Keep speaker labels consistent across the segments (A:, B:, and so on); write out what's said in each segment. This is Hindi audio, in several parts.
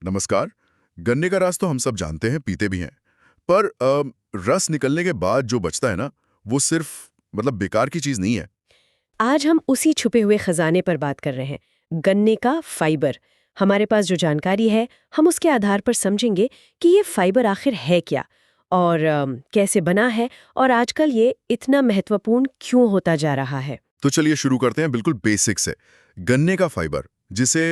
A: नमस्कार। गन्ने का रस तो हम सब जानते हैं, पीते भी हैं। पर रस निकलने के बाद जो बचता है ना, वो सिर्फ बेकार की चीज नहीं है।
B: आज हम उसी छुपे हुए खजाने पर बात कर रहे हैं, गन्ने का फाइबर। हमारे पास जो जानकारी है, हम उसके आधार पर समझेंगे कि ये फाइबर आखिर है क्या और कैसे बना है और आजकल ये इतना महत्वपूर्ण क्यों होता जा रहा है।
A: तो चलिए शुरू करते हैं बिल्कुल बेसिक से। गन्ने का फाइबर, जिसे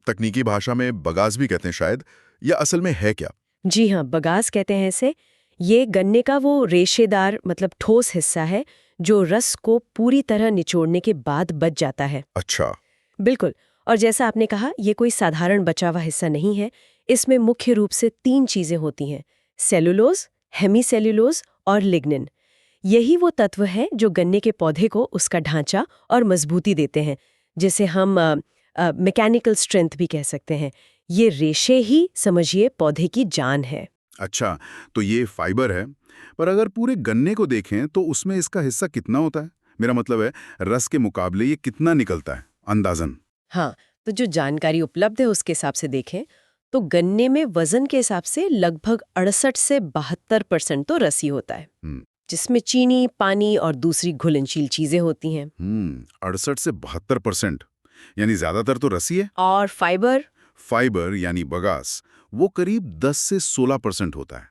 A: तकनीकी भाषा में बगास भी कहते हैं शायद, या असल में है क्या?
B: जी हाँ, बगास कहते हैं इसे। ये गन्ने का वो रेशेदार ठोस हिस्सा है जो रस को पूरी तरह निचोड़ने के बाद बच जाता है।
A: अच्छा।
B: बिल्कुल। और जैसा आपने कहा, ये कोई साधारण बचा हुआ हिस्सा नहीं है। इसमें मुख्य रूप से 3 चीजें होती हैं: सेलुलोज, हेमीसेल्युलोज और लिग्निन। यही वो तत्व हैं जो गन्ने के पौधे को उसका ढांचा और मजबूती देते हैं, जिसे हम मैकेनिकल स्ट्रेंथ भी कह सकते हैं। ये रेशे ही समझिए पौधे की जान है।
A: अच्छा, तो ये फाइबर है, पर अगर पूरे गन्ने को देखें तो उसमें इसका हिस्सा कितना होता है? मेरा मतलब है, रस के मुकाबले ये कितना निकलता है अंदाजन?
B: हाँ, तो जो जानकारी उपलब्ध है उसके हिसाब से देखें तो गन्ने में वजन के हिसाब से लगभग 68 से 72% तो रस ही होता है, जिसमें चीनी, पानी और दूसरी घुलनशील चीजें होती हैं।
A: 68 से 72%, यानी ज्यादातर तो रस ही है।
B: और फाइबर?
A: फाइबर यानी बगास, वो करीब 10 से 16% होता है।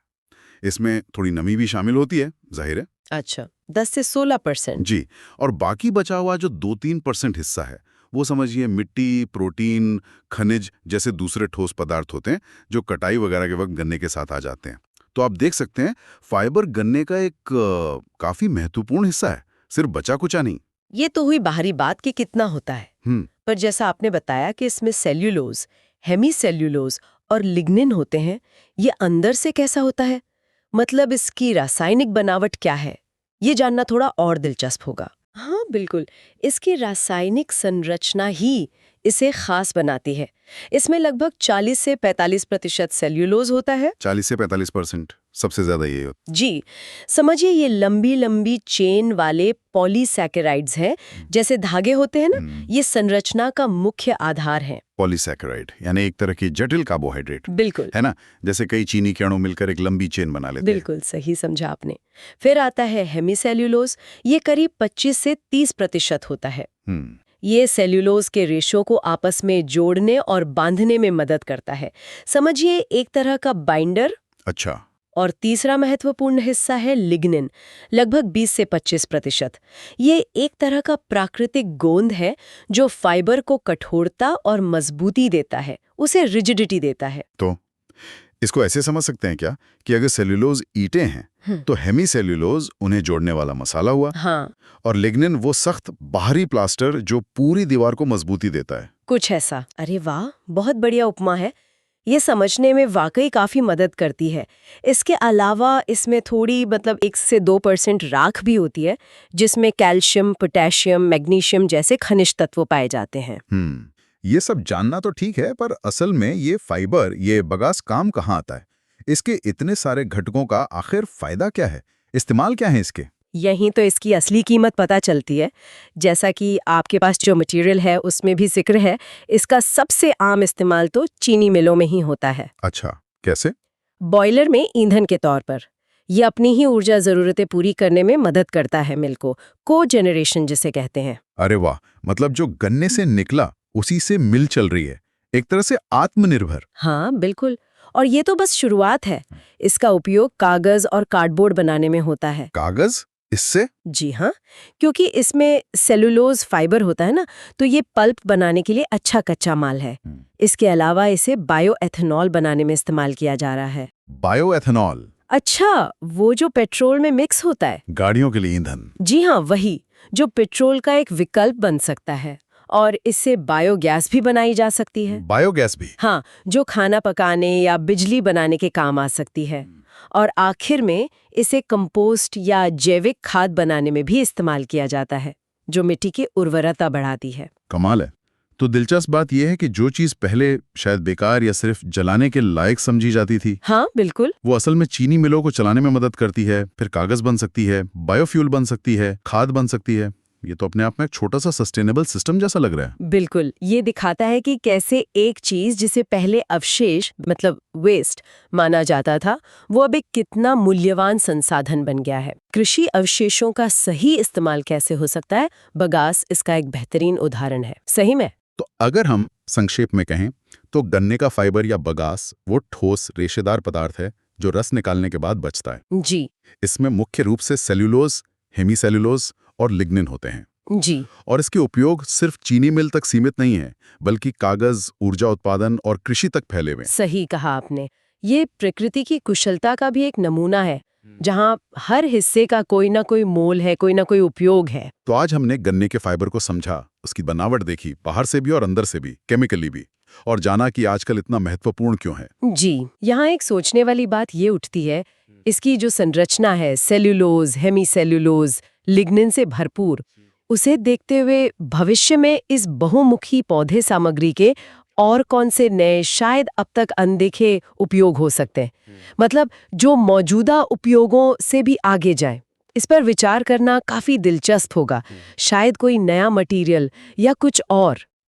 A: इसमें थोड़ी नमी भी शामिल होती है, जाहिर है।
B: अच्छा, 10 से 16%।
A: जी। और बाकी बचा हुआ जो 2-3% हिस्सा है, वो समझिए मिट्टी, प्रोटीन, खनिज जैसे दूसरे ठोस पदार्थ होते हैं जो कटाई वगैरह के वक्त गन्ने के साथ आ जाते हैं। तो आप देख सकते हैं, फाइबर गन्ने का एक काफी महत्वपूर्ण हिस्सा है, सिर्फ बचा कुचा नहीं।
B: ये तो हुई बाहरी बात कि कितना होता है। पर जैसा आपने बताया कि इसमें सेल्यूलोज, हेमीसेल्युलोज और लिग्निन होते हैं, ये अंदर से कैसा होता है? मतलब इसकी रासायनिक बनावट क्या है? ये जानना थोड़ा और दिलचस्प होगा। हाँ बिल्कुल, इसकी रासायनिक संरचना ही इसे खास बनाती है। इसमें लगभग 40 से 45% सेल्यूलोज होता है।
A: 40 से 45%, सबसे ज्यादा ये होता है।
B: जी, समझिए ये लंबी लंबी चेन वाले पॉलीसैकेराइड्स हैं, जैसे धागे होते हैं ना, ये संरचना का मुख्य आधार है।
A: पॉलीसैकेराइड यानी एक तरह की जटिल कार्बोहाइड्रेट,
B: बिल्कुल
A: है ना? जैसे कई चीनी के अणु मिलकर एक लंबी चेन बना लेते हैं।
B: बिल्कुल सही समझा आपने। फिर आता है हेमीसेल्युलोज, ये करीब 25 से 30% होता है। ये सेल्यूलोज के रेशों को आपस में जोड़ने और बांधने में मदद करता है, समझिए एक तरह का बाइंडर।
A: अच्छा।
B: और तीसरा महत्वपूर्ण हिस्सा है लिग्निन, लगभग 20 से 25%। ये एक तरह का प्राकृतिक गोंद है जो फाइबर को कठोरता और मजबूती देता है, उसे रिजिडिटी देता है।
A: तो इसको ऐसे समझ सकते हैं क्या कि अगर सेल्यूलोज ईंटें हैं तो हेमीसेल्युलोज उन्हें जोड़ने वाला मसाला हुआ।
B: हाँ,
A: और लिग्निन वो सख्त बाहरी प्लास्टर जो पूरी दीवार को मजबूती देता है।
B: कुछ ऐसा। अरे वाह, बहुत बढ़िया उपमा है। ये समझने में वाकई काफी मदद करती है। इसके अलावा इसमें थोड़ी 1 से 2% राख भी होती है, जिसमें कैल्शियम, पोटेशियम, मैग्नीशियम जैसे खनिज तत्व पाए जाते हैं।
A: ये सब जानना तो ठीक है, पर असल में ये फाइबर, ये बगास काम कहाँ आता है? इसके इतने सारे घटकों का आखिर फायदा क्या है? इस्तेमाल क्या है इसके?
B: यहीं तो इसकी असली कीमत पता चलती है। जैसा कि आपके पास जो मटेरियल है उसमें भी जिक्र है, इसका सबसे आम इस्तेमाल तो चीनी मिलों में ही होता है।
A: अच्छा, कैसे?
B: बॉयलर में ईंधन के तौर पर। ये अपनी ही ऊर्जा जरूरतें पूरी करने में मदद करता है मिल को, कोजेनरेशन जिसे कहते हैं।
A: अरे वाह, मतलब जो गन्ने से निकला उसी से मिल चल रही है, एक तरह से आत्मनिर्भर।
B: हाँ बिल्कुल। और ये तो बस शुरुआत है। इसका उपयोग कागज और कार्डबोर्ड बनाने में होता है।
A: कागज? इससे?
B: जी हाँ, क्योंकि इसमें सेलुलोज फाइबर होता है ना, तो ये पल्प बनाने के लिए अच्छा कच्चा माल है। इसके अलावा इसे बायोएथेनॉल बनाने में इस्तेमाल किया जा रहा है।
A: बायोएथेनॉल?
B: अच्छा, वो जो पेट्रोल में मिक्स होता है।
A: गाड़ियों के लिए ईंधन?
B: जी हाँ, वही जो पेट्रोल का एक विकल्प बन सकता है। और इससे बायोगैस भी बनाई जा सकती है।
A: बायोगैस भी?
B: हाँ, जो खाना पकाने या बिजली बनाने के काम आ सकती है। और आखिर में इसे कंपोस्ट या जैविक खाद बनाने में भी इस्तेमाल किया जाता है, जो मिट्टी की उर्वरता बढ़ाती है।
A: कमाल है। तो दिलचस्प बात यह है कि जो चीज पहले शायद बेकार या सिर्फ जलाने के लायक समझी जाती थी,
B: हाँ बिल्कुल,
A: वो असल में चीनी मिलों को चलाने में मदद करती है, फिर कागज बन सकती है, बायोफ्यूल बन सकती है, खाद बन सकती है। ये तो अपने आप में एक छोटा सा सस्टेनेबल सिस्टम जैसा लग रहा है।
B: बिल्कुल, ये दिखाता है कि कैसे एक चीज जिसे पहले अवशेष मतलब वेस्ट माना जाता था, वो अब एक कितना मूल्यवान संसाधन बन गया है। कृषि अवशेषों का सही इस्तेमाल कैसे हो सकता है, बगास इसका एक बेहतरीन उदाहरण है। सही में।
A: तो अगर हम संक्षेप में कहें तो गन्ने का फाइबर या बगास वो ठोस रेशेदार पदार्थ है जो रस निकालने के बाद बचता है।
B: जी
A: इसमें मुख्य रूप से सेल्यूलोज, हेमीसेल्यूलोज और लिग्निन होते हैं।
B: जी।
A: और इसके उपयोग सिर्फ चीनी मिल तक सीमित नहीं है, बल्कि कागज, ऊर्जा उत्पादन और कृषि तक फैले हुए हैं।
B: सही कहा आपने। ये प्रकृति की कुशलता का भी एक नमूना है, जहाँ हर हिस्से का कोई ना कोई मोल है, कोई ना कोई उपयोग है।
A: तो आज हमने गन्ने के फाइबर को समझा, उसकी बनावट देखी, बाहर से भी और अंदर से भी, केमिकली भी, और जाना कि आजकल इतना महत्वपूर्ण क्यों है।
B: जी, यहाँ एक सोचने वाली बात ये उठती है, इसकी जो संरचना है सेल्यूलोज, हेमीसेल्यूलोज, लिग्निन से भरपूर, उसे देखते हुए भविष्य में इस बहुमुखी पौधे सामग्री के और कौन से नए शायद अब तक अनदेखे उपयोग हो सकते हैं, मतलब जो मौजूदा उपयोगों से भी आगे जाए। इस पर विचार करना काफी दिलचस्प होगा। शायद कोई नया मटेरियल या कुछ और